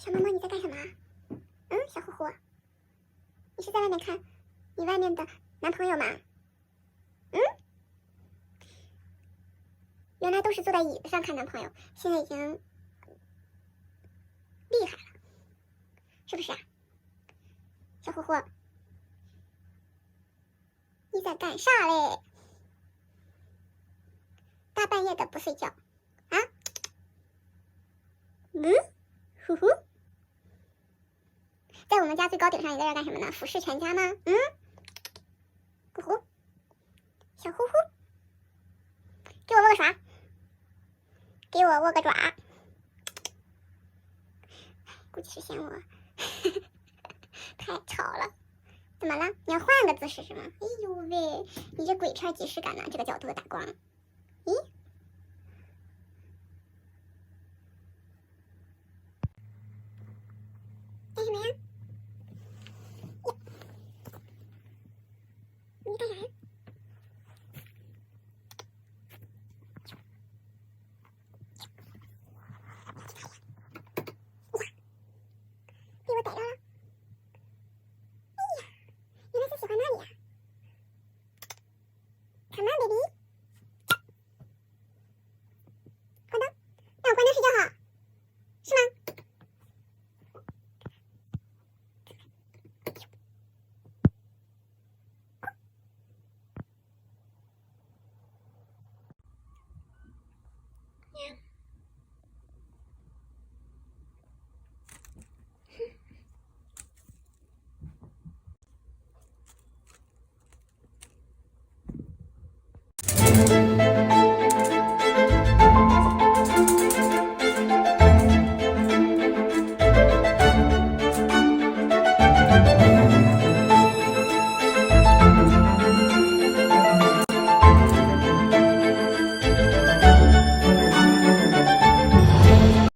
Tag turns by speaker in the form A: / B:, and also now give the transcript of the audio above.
A: 小猫猫，你在干什么？小虎虎，你是在外面看你外面的男朋友吗？原来都是坐在椅子上看男朋友，现在已经厉害了，是不是啊？小虎虎，你在干啥嘞？大半夜的不睡觉啊？呼呼，在我们家最高顶上，你在这干什么呢？俯视全家吗？呼呼，小呼呼，给我握个爪，给我握个爪，估计是嫌我太吵了。怎么了？你要换个姿势是吗？哎呦喂，你这鬼片即视感呢？这个角度的打光，咦？